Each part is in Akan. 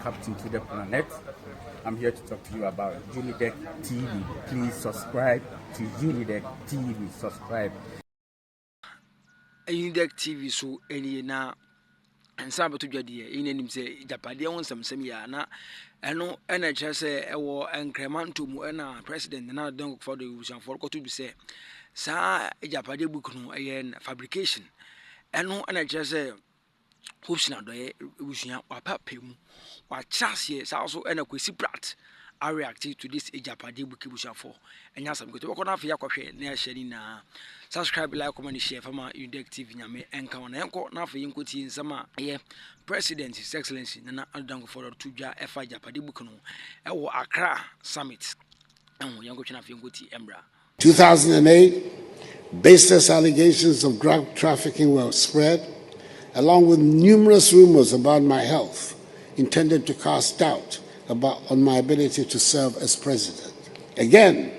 captain to the planet. I'm here to talk to you about Unidek TV. Please subscribe to Unidek TV. Subscribe. Unidek TV so any na and some to Jadi in any say Japadia on some semiana and no energy say or incrementum muena president and now don't for the vision for to be say sa Japadia book no again fabrication and no energy say Hopeson Adorye vision or papim or chassis also and a quisi brat are reactive to this Japadia book vision for and yes I'm going to work on a fear near Shenina. Subscribe, like, comment, share for my Unidek TV. Nyame enka wana enko na fe yinkoti nsama ye President His Excellency Nana Addo for to ja FI Japade book no e wo Accra Summit. Enwo yanko twa na fe yinkoti embra. 2008, baseless allegations of drug trafficking were spread, along with numerous rumors about my health, intended to cast doubt on my ability to serve as president. Again,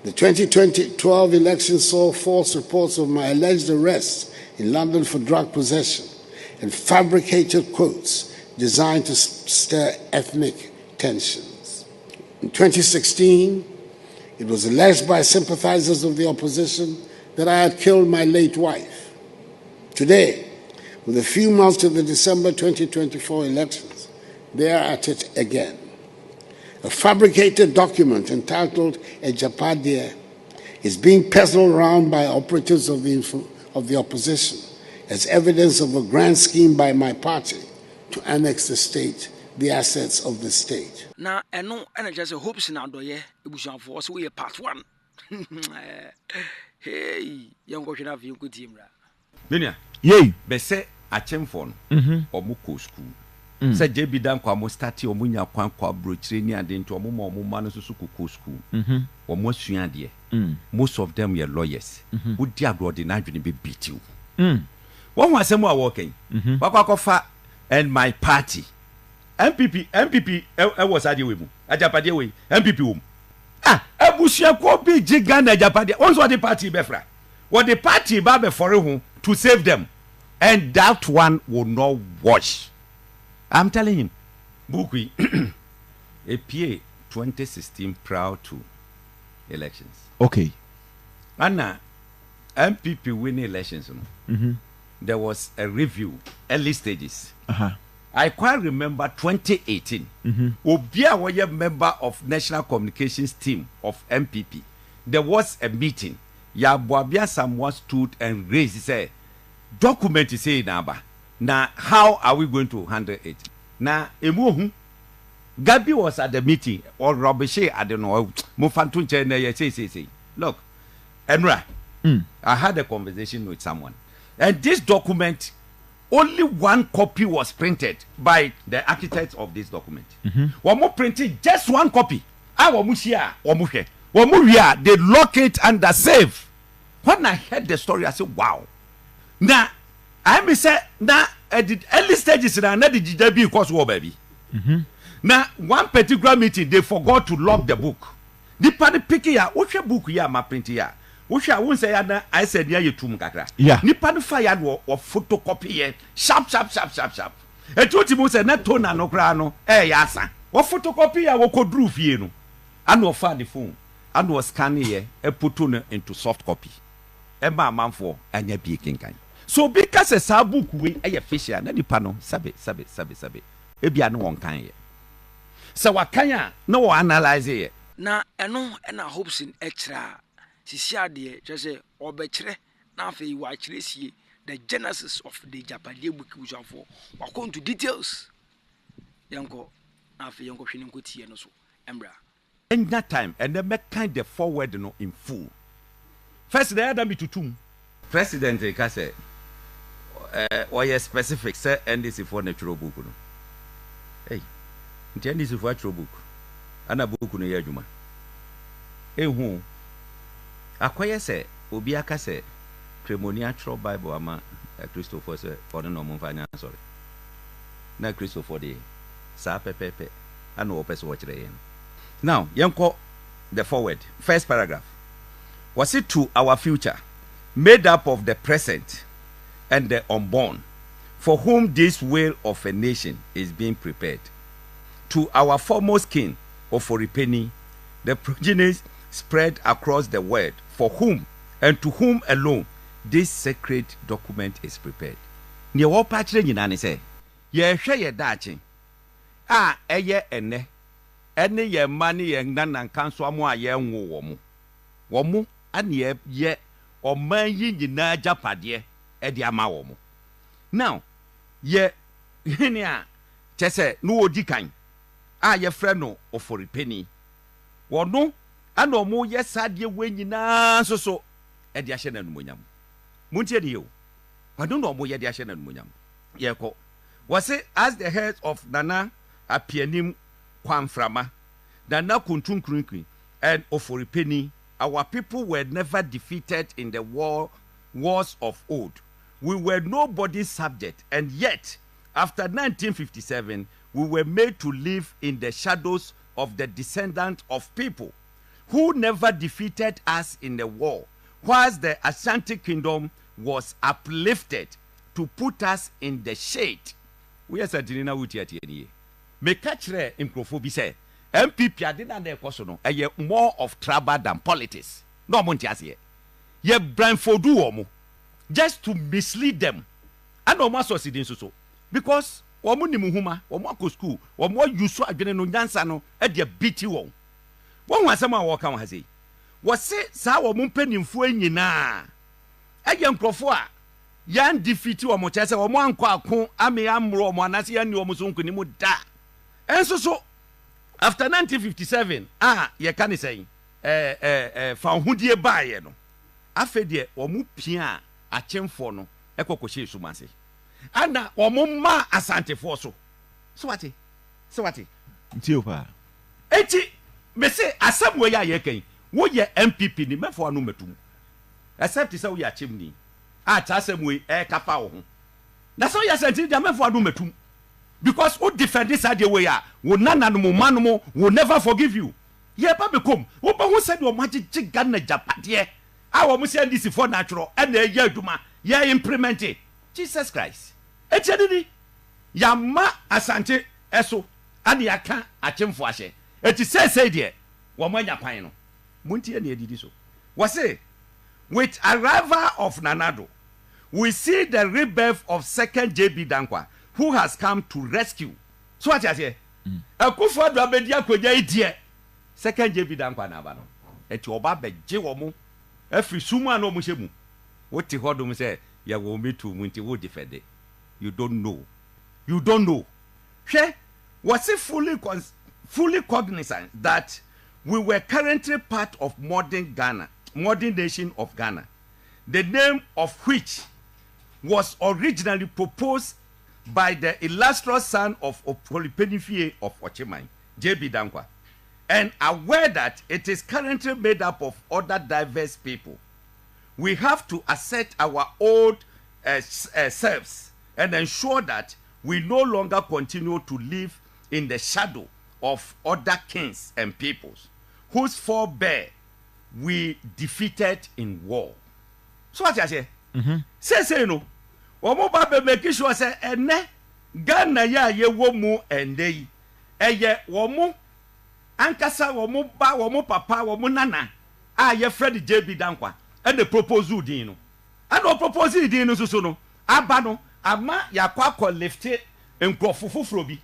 the 2012 election saw false reports of my alleged arrest in London for drug possession and fabricated quotes designed to stir ethnic tensions. In 2016, it was alleged by sympathizers of the opposition that I had killed my late wife. Today, with a few months to the December 2024 elections, they are at it again. A fabricated document entitled Ayapadeɛ is being peddled around by operatives of the opposition as evidence of a grand scheme by my party to annex the assets of the state. Now, and no energy say Hopeson Adorye ebusuan for so we part 1. Hey, young go na fi yinkoti embra. Benia. Yey, be say achemfo no omuko school. Say JB dan kwa mo start o munya kwan kwa brochire ni ade nto mo ma no susu kuku school. O mo sua de. Most of them were lawyers. Who di agro na adwene be beat you. One was asem a working. Wakwakofa and my party. MPP was ade we mu. Ayapadeɛ we MPP wo. Ebusia ko bi Ghana Ayapadeɛ. Once what the party be fra. What the party ba be for ho to save them. And that one will not wash. I'm telling him, Bukwi, a PA 2016 prior to elections. Okay. Anna, MPP winning elections. There was a review, early stages. I quite remember 2018. Obia was a member of National Communications team of MPP. There was a meeting. Yabuabia someone stood and raised, say, document is saying naba. Now, how are we going to handle it? Now, Gabby was at the meeting, or Robeshe, I don't know, say. Look, Enra, I had a conversation with someone, and this document, only one copy was printed by the architect of this document. One more printed, just one copy. They lock it under safe. When I heard the story, I said, wow. Now, I may say now at the early stages now the GhB cause war baby. Now one particular meeting they forgot to lock the book. The party picking ya which book ya ma print ya. Which I won't say I said ya you tum kakra. Yeah. Ni party fire or photocopy ye sharp. E tuti mo say na tona no kra no yasa. What photocopy ya wo kodru fie no. And wo fa the phone. And was scanning ye e put into soft copy. E ma manfo anya bi kinkan. So because a sabu we a fisher na nipa no sabe ebia no won kan ye so wakanya no analyze ye Na eno na Hopeson extra sisi ade say obekire na afi wa kiresie the genesis of the Japadeɛ book which are for according to details yanko na afi yanko hwene nkotie no so embra in that time and then make kind the forward no in full. First the other me tutum president ka say or yes specific say NDC for natural book no. Hey, NDC for natural book. Ana book no ye adwuma. Ehu. Akoye say obi aka say Tremoniatro Bible ama Christopher say for no mo fanya sorry. Na Christopher dey sa pepepe ana wo pese wo kire yen. Now, yanko the forward first paragraph. Was it to our future made up of the present and the unborn, for whom this will of a nation is being prepared. to our foremost king, Oforipeni, the progenies spread across the world, for whom and to whom alone this sacred document is prepared. Near what patch in say, ye share ye dachi. Eye ene. Any ye money and nan and counsel more ye womu. Womu, and ye or man ye na Ayapadeɛ edi ama womu. Now, ye henia chese no odi kan. Ye friend no Oforipeni. Wono and omo ye sadie we nyina so edi ahye na numonyam. Muntie de yo. Wado no omo ye de ahye na numonyam. Ye ko. Was it as the head of Nana Apianim Kwamframa, Nana Kuntunkrunkri, and Oforipeni, our people were never defeated in the wars of old. We were nobody's subject, and yet, after 1957, we were made to live in the shadows of the descendants of people who never defeated us in the war, whilst the Ashanti Kingdom was uplifted to put us in the shade. We are certainly now with you. Me catch re Akuffo bi say MPP ade na na ekoso no eye more of trouble than politics. No mo ntiase ye blindfoldu omo just to mislead them. And omo succeed so because omo nimu huma, omo akọ school, omo yusu adwene no nyansa no e de biti won. Won wasem a wo ka won say. Wo se sa omo mpanimfo anyina. Eye Akuffo a yan defeat omo chese omo anko akon ame amro omo anase yan ni omo so nkonimu da. And so after 1957, ye can say found hudie baye no. Afede omu pia achemfo no ekokoshe sumase. Ana omu ma asante for so. So what? Ntiopa. Eti me say asem we ya ye kan. Wo ye MPP ni mefo anu metum. Except say we achemni. Asem we kafa wo ho. Na so ya senti dia mefo anu metum. Because who defend this idea way will nananumo will never forgive you. Ye ba become who said you magic Ghana Ayapadeɛ. Our Muslim this for natural and the year duma ye implement it. Jesus Christ. Echedini yama asante eso and yaka achemfo ahye. Eti say there wo manya pan no. Muntie na edidi so. Was say with arrival of Nanado we see the rebirth of second JB Dankwa, who has come to rescue. So what you say? Akuffo Adorye bedi akonya idie. Second JB Dankwa na ba no. Eti oba beje wo mo. Afri sumu an omo hyemu. What ti hodom say ya wo metu munti wo defend. You don't know. Hwe was it fully cognizant that we were currently part of modern nation of Ghana, the name of which was originally proposed by the illustrious son of Oforipeni of Ochimai, JB Dankwa, and aware that it is currently made up of other diverse people. We have to assert our old selves and ensure that we no longer continue to live in the shadow of other kings and peoples whose forebear we defeated in war. So what you say? Say no. Omo ba be make sure say ene Ghana ya ye wo mu ende eye wo mu ankasa wo mu ba wo mu papa wo mu nana ye Fred JB Dankwa and the proposal din no and o proposal din no so no aba no ama ya kwa lift nkrofo foforo bi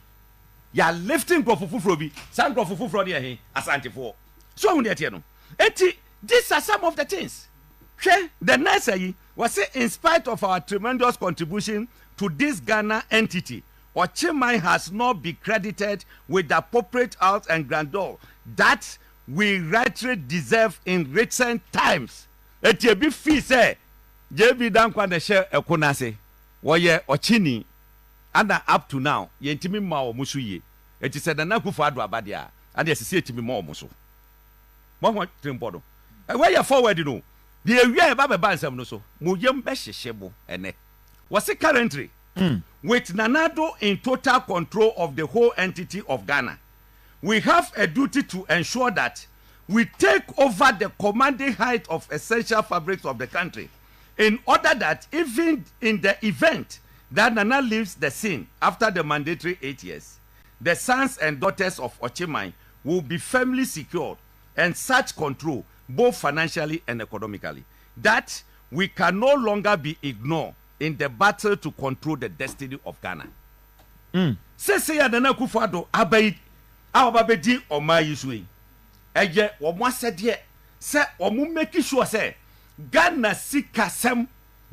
ya lifting nkrofo foforo bi san nkrofo foforo de he asante fo so hu de tie no enti these are some of the things. The next was in spite of our tremendous contribution to this Ghana entity, Ochimai has not been credited with the appropriate out and grandeur that we rightly deserve in recent times. Eti ebi fi say JB Dankwa na share ekonase woye Ochini and up to now yentimi ma omusu ye. Eti said na Akuffo Adorye and yesisi etimi ma omusu. Mo trimpodo. Where you forward no. The area about bansam no so muyem be hyehyebo ene was it currently with Nanado in total control of the whole entity of Ghana. We have a duty to ensure that we take over the commanding height of essential fabrics of the country in order that even in the event that Nana leaves the scene after the mandatory 8 years, the sons and daughters of Ochimai will be firmly secured and such control, both financially and economically, that we can no longer be ignored in the battle to control the destiny of Ghana. Say Nana Akuffo Addo abai awabedi oma yisui. Eye omo asede se omo make sure say Ghana sikasem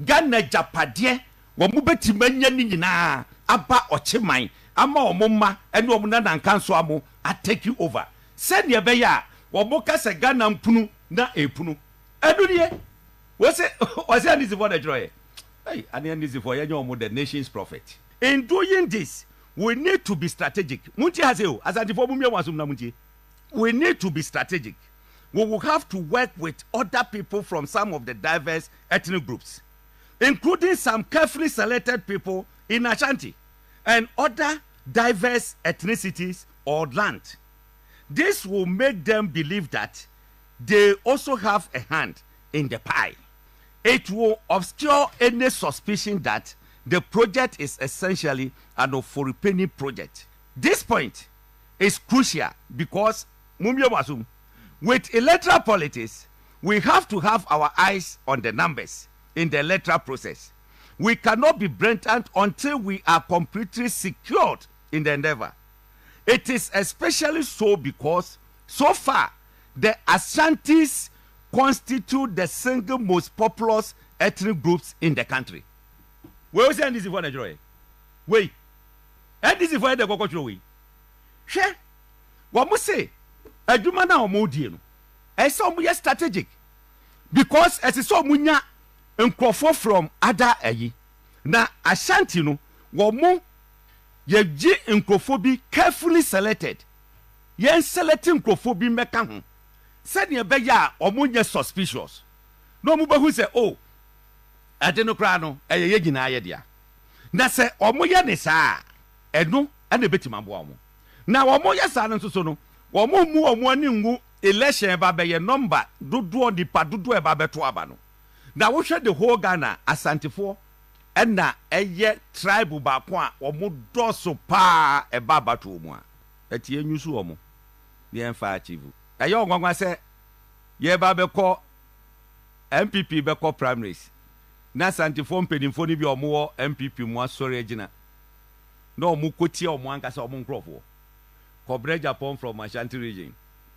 Ghana Ayapadeɛ omo betimanya ni nyina aba Ochimai ama omo ma ene omo na nkanso amo a take you over. Said ne be ya omo ka se Ghana mpunu na epunu. Aduriye was it easy for the joy? Hey, and easy for the nation's prophet. In doing this, we need to be strategic. We need to be strategic. We will have to work with other people from some of the diverse ethnic groups, including some carefully selected people in Ashanti and other diverse ethnicities or land. This will make them believe that they also have a hand in the pie. It will obscure any suspicion that the project is essentially an Ofori-Penny project. This point is crucial because with electoral politics, we have to have our eyes on the numbers in the electoral process. We cannot be blatant until we are completely secured in the endeavor. It is especially so because so far the Ashantis constitute the single most populous ethnic groups in the country. We will say this for Nigeria. Wait, and this is for the Cocoa way. Share what must say a Jumana or Modiano. As some we are strategic because as is so munya and Akuffo from other ayi. Na Ashanti no womo ye ji Akuffo bi carefully selected. Yen selecting Akuffo bi meka ho. Said ye be ya omunya suspicious. No mu behu say oh adeno kra no eye gina ye dia. Na say omoye ne saa eno ena betima bo omo. Na omoye saa no so no omo mu omo ani ngu election ba be ye number dodo nipa dodo e ba beto aba no. Na wo hwe the whole Ghana asantifo ena eye tribe ba ko a omo doso pa e ba bato mu a. Eti enyusu omo. Ye mfa achieve. Aye ogwangwa se ye ba be ko MPP be ko primaries na santifo mpedimfo ni bi omo MPP mu asore agina na omo kotie omo ankasa omo nkrofo Kobre Japan from Ashanti region,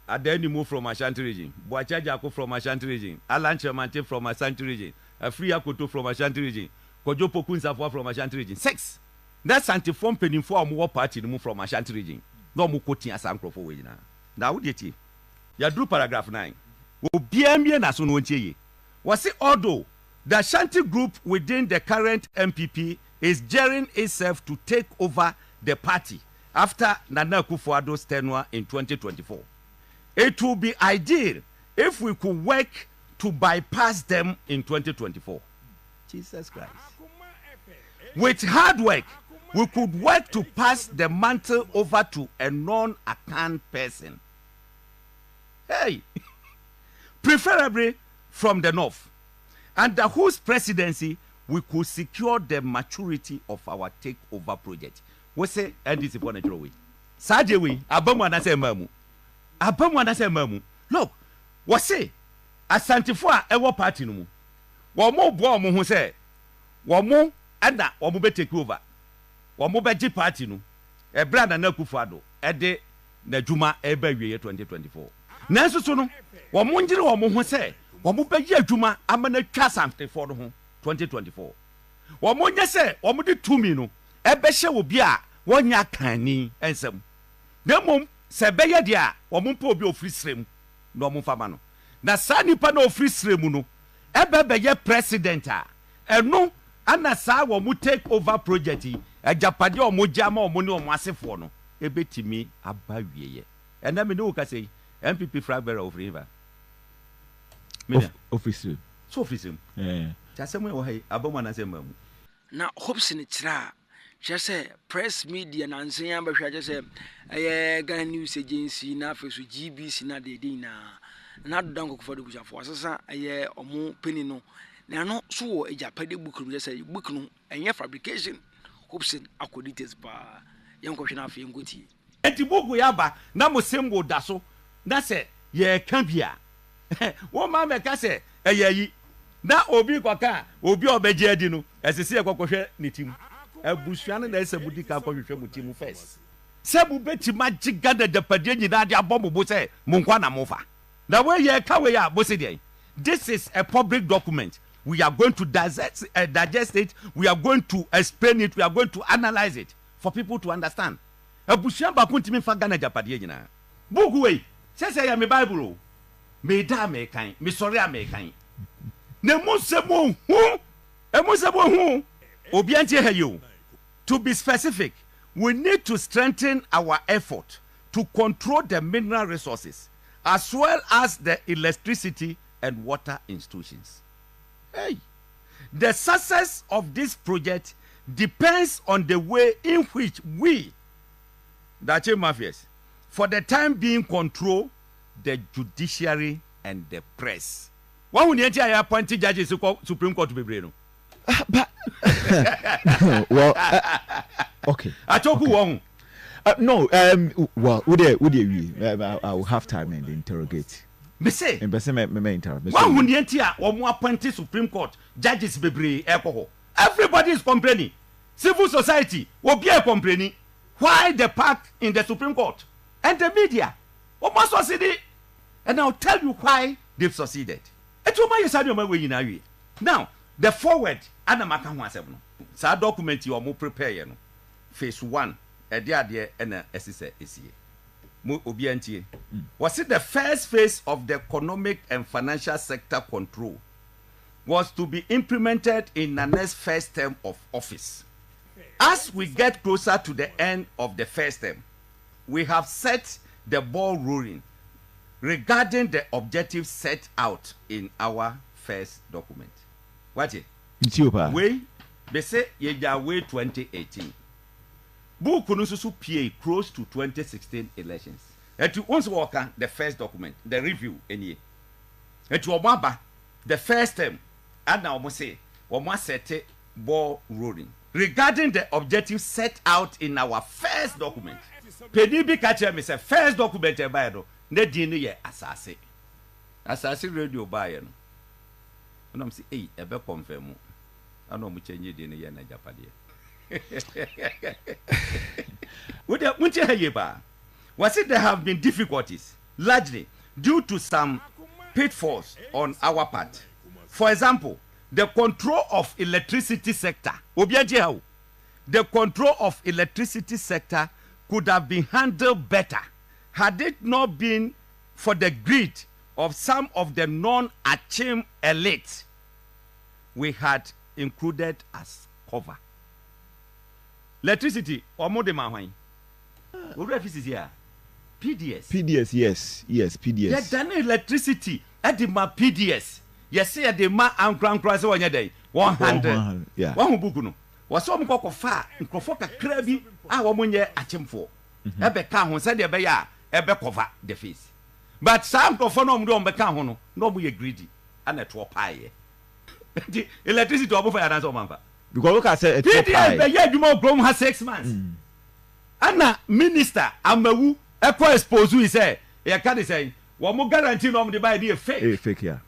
Adeni move from Ashanti region, Boacha Jako from Ashanti region, Alan Chemante from Ashanti region, Afria Koto from Ashanti region, Kojo Pokunsafwa from Ashanti region. 6. That's santifo mpedimfo omo party move from Ashanti region. No omo kotie asankrofo we na. Na wo die ya drew paragraph 9. B0mb na so no ntie was it although the Ashanti group within the current MPP is gearing itself to take over the party after Nana Akuffo Addo's tenure in 2024. It will be ideal if we could work to bypass them in 2024. Jesus Christ. With hard work, we could work to pass the mantle over to a non-account person. Hey, preferably from the north, under whose presidency we could secure the maturity of our takeover project. We say, and this is for natural way. Sajewi, Abamwana say mamu. Abamwana say mamu. Look, what say? Asantifo ewo party no mu. Wo mo bo mo ho say, wo mo ada wo mo be take over. Wo mo be gi party no. E brand na Akuffo Addo. E de na djuma e ba wiye 2024. Nanso so no wo mo ngire wo mo ho se wo mo be yi adwuma amana twa santifo no ho 2024 wo mo nya se wo mo de tumi no e be hye wo bi a wonya kani ensem demom se be ye de a wo mo pa obi ofri srem no mo fama no na sa nipa na ofri srem no e be ye president a eno ana sa wo mo take over project yi Ayapadeɛ wo mo jama wo mo ne wo mo asefo no e betimi aba wieye ena me no ka sei MPP flag bearer of river. Officer. So officer. Yeah. Just say we hey abomana say mamu. Na Hopeson Adorye just say press media na nsen ba hwa just say Ghananews agency na afeso GBC na de na Addo for the bushafo asasa omo penny no na no so wo Ayapadeɛ book no just say book no enye fabrication Hopeson akodites ba yankohwe na afi ngoti. enti buku yaba na mo symbol da so na se ye ka bia wo ma me ka se eyayi na obi kwaka obi obeje adi no esese ekwohwe ne tim abusua no na esabudi ka kwhwehwe mu tim first sabu beti magiga da japade nyina de abom bo se mo nkwa na mofa na we ye ka we ya bo se dey. This is a public document. We are going to digest it. We are going to explain it. We are going to analyze it for people to understand. Abusia ba kuntimi fa Ghana japade nyina. Buku we say ya me Bible. Me da me kan. Me sorry a me kan. Na mo se mo hu. E mo se mo hu. Obi antie ha yo. To be specific, we need to strengthen our effort to control the mineral resources as well as the electricity and water institutions. Hey, the success of this project depends on the way in which we, the mafias, for the time being control the judiciary and the press. Why would you appoint judges to Supreme Court to be brain? But well, okay. I talk wrong. No, well, would you? I will have time and interrogate. Me say, why would you appoint Supreme Court judges be alcohol? Everybody is complaining. Civil society will be complaining. Why the pack in the Supreme Court and the media? Almost succeeded, and I'll tell you why they've succeeded. Now, the forward, Anamaka 17. So document you are more prepared. Phase 1, a dear and a SSA is here. Was it the first phase of the economic and financial sector control was to be implemented in the next first term of office. As we get closer to the end of the first term, we have set the ball rolling regarding the objectives set out in our first document. What it? We say yeja way 2018. Book Kunususu PA close to 2016 elections. And you once walk the first document, the review any. And you obaba the first term, and now we say we must set a ball rolling regarding the objectives set out in our first document. Pedibi catcher me say first document e buy do ne dinu ye asase. Asase radio buy no. Unam say e be confirm. Ano mu change dinu ye na Ayapadeɛ. Was it there have been difficulties, largely due to some pitfalls on our part? For example, the control of electricity sector. The control of electricity sector could have been handled better had it not been for the greed of some of the non-Achim elite we had included as cover. Electricity or more than my here. PDS, yes, PDS. Yes, done electricity at the ma PDS. Yes, say at the ma and grand cross on your day 100. Yeah, one book no was some cock of far and Crofoka crabby. Our money at him for Ebe Kahon said the Baya, Ebe cover the face. But some Crofonum don't become no be greedy and a 12 pie. The electricity to offer an answer. Because look at it. PDS, you more grown has 6 months. Anna minister Amawu Eco expose we say, ya can say, one more guarantee no the buy be a fake. Fake, yeah.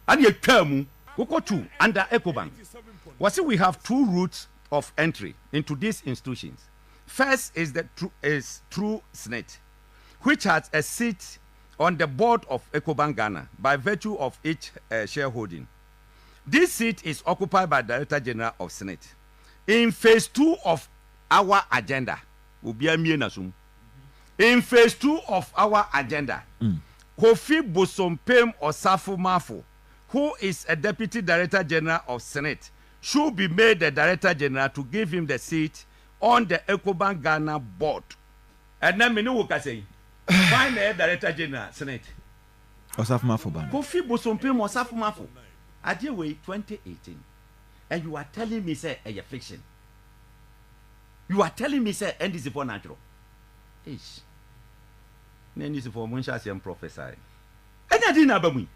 And you term go to under Ecobank. Was it we have 2 routes of entry into these institutions. First is through SNET, which has a seat on the board of Ecobank Ghana by virtue of its shareholding. This seat is occupied by Director General of Senate. In phase 2 of our agenda, in phase 2 of our agenda, Kofi B0mb Osafo Mafo, who is a Deputy Director General of Senate, should be made the Director General to give him the seat on the Ecobank Ghana board. And then we know what I say. Find the Director General Senate. Osafo Mafo ban. Kofi B0mb Osafo Mafo. Adewey 2018, and you are telling me say a fiction. You are telling me say and this is for natural. Ish. Then this is for Munshas and prophesy. And I didn't have me.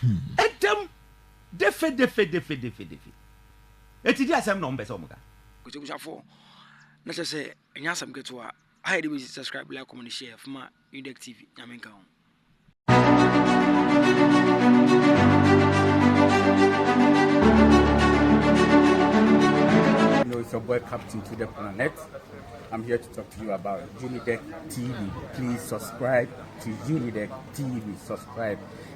And them defe. Et il y a some numbers on Kuchafo. Na say enya sam keto a I had to subscribe, like, comment, share from my Unidek TV. Yamenka. It's your boy Captain to the Planet. I'm here to talk to you about Unidek TV. Please subscribe to Unidek TV. Subscribe.